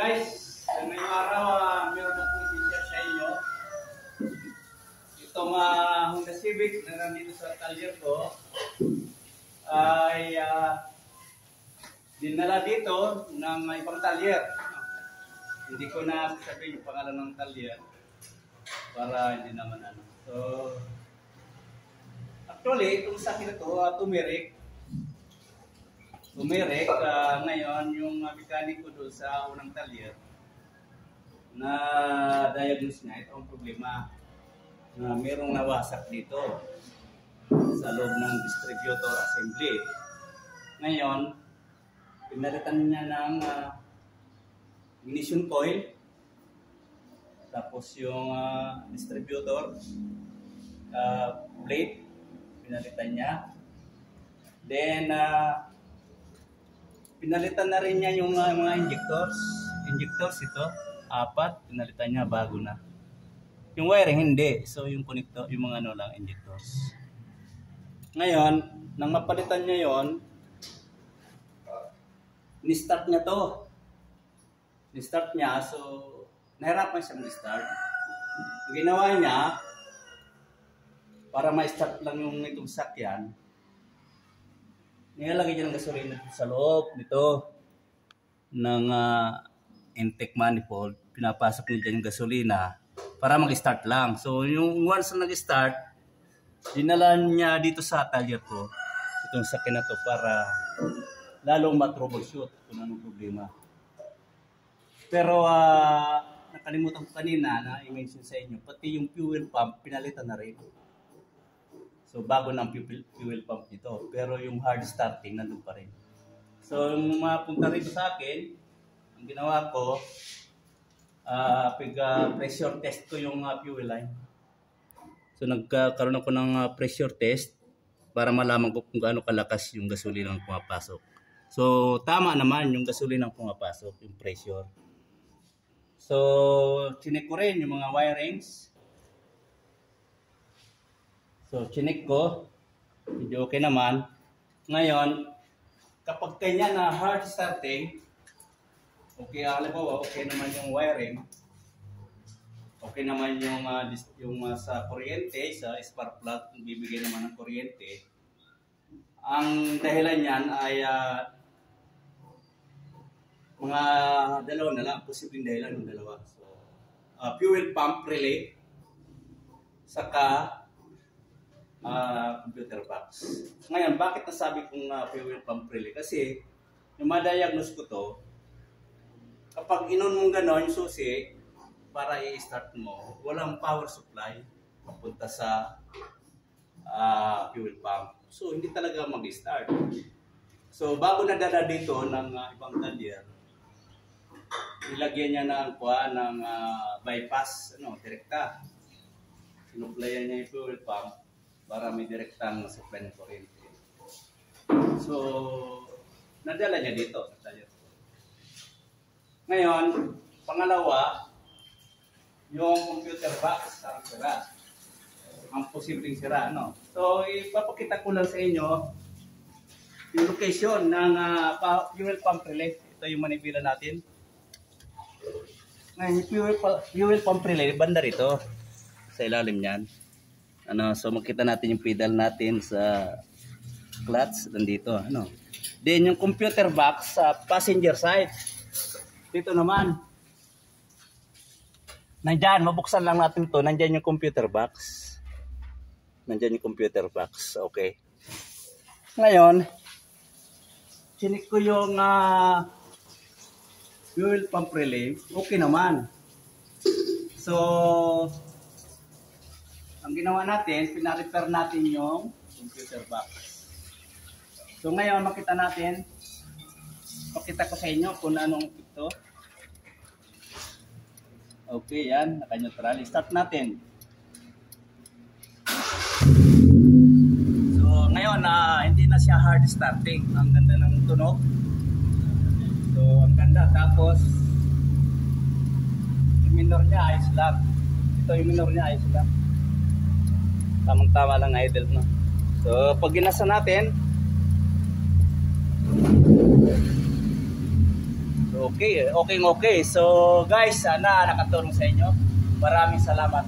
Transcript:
Guys, sa ngayong araw, meron akong i-share sa inyo. Itong Honda Civic na nandito sa talyer ko ay dinala dito ng ibang talyer. Hindi ko na sabihin yung pangalan ng talyer para hindi naman ano. So, actually, itong sa akin na ito, tumirik. Ngayon yung mekaniko doon sa unang talyer na diagnose niya, ito ang problema na merong nawasak dito sa loob ng distributor assembly. Ngayon, pinalitan niya ng ignition coil, tapos yung distributor plate, pinalitan niya. Then, pinalitan na rin niya yung mga injectors. Injectors ito, 4, pinalitan niya bago na. Yung wiring hindi. So yung connector, yung mga ano lang, injectors. Ngayon, nang mapalitan niya yon, ni-start niya to. Ni-start niya, so nahirapan siya mag-start. Ang ginawa niya, para ma-start lang yung itong sakyan, nilalagay niya ng gasolina sa loob nito ng intake manifold. Pinapasok niya dyan yung gasolina para mag-start lang. So yung once na nag-start, dinala niya dito sa talyer ko itong sakyan na to para lalong ma-troubleshoot kung anong problema. Pero nakalimutan ko kanina na i-mention sa inyo, pati yung fuel pump pinalitan na rin. So bago ng fuel pump nito, pero yung hard starting nandun pa rin. So yung mapunta rito sa akin, ang ginawa ko, pressure test ko yung fuel line. So nagkaroon ako ng pressure test para malaman ko kung gaano kalakas yung gasolina ang pumapasok. So tama naman yung gasolina ang pumapasok, yung pressure. So chinek ko rin yung mga wirings. So, chinik ko. Hindi okay naman. Ngayon, kapag kanya na hard starting, okay, alam ko, okay naman yung wiring. Okay naman yung sa kuryente, sa spark plug, kung bibigay naman ng kuryente. Ang dahilan niyan ay mga dalawa na lang, posibleng dahilan ng dalawa. So, fuel pump relay, saka computer box. Ngayon, bakit nasabi kong fuel pump relay? Kasi, yung ma-diagnose ko to, kapag inon mong gano'n yung susi, para i-start mo, walang power supply papunta sa fuel pump. So, hindi talaga mag-start. So, bago nadala dito ng ibang talyer, nilagyan niya ng bypass, direkta. Sinuplayan niya yung fuel pump para may direktang supply ng kuryente. So, nadala niya dito. Ngayon, pangalawa, yung computer box ang sira. Ang posibleng sira, So, ipapakita ko lang sa inyo yung location ng fuel pump relay. Ito yung manibila natin. Ngayon, fuel pump relay, banda rito. Sa ilalim niyan. So makita natin yung pedal natin sa clutch nandito, Then yung computer box sa passenger side. Dito naman. Nandiyan, mabuksan lang natin 'to. Nandiyan yung computer box. Nandiyan yung computer box. Okay. Ngayon, chinik ko yung fuel pump relay. Okay naman. So ang ginawa natin, pina-repair natin yung computer box. So ngayon, makita natin, pakita ko sa inyo kung anong ito. Okay, yan, naka-neutral. Start natin. So ngayon, hindi na siya hard starting. Ang ganda ng tunog. So ang ganda. Tapos, yung minor niya, ayos lang. Ito yung minor niya, ayos lang. Tamang-tama lang idle, So, pag ginasa natin, so Okay. So guys, sana nakatulong sa inyo. Maraming salamat.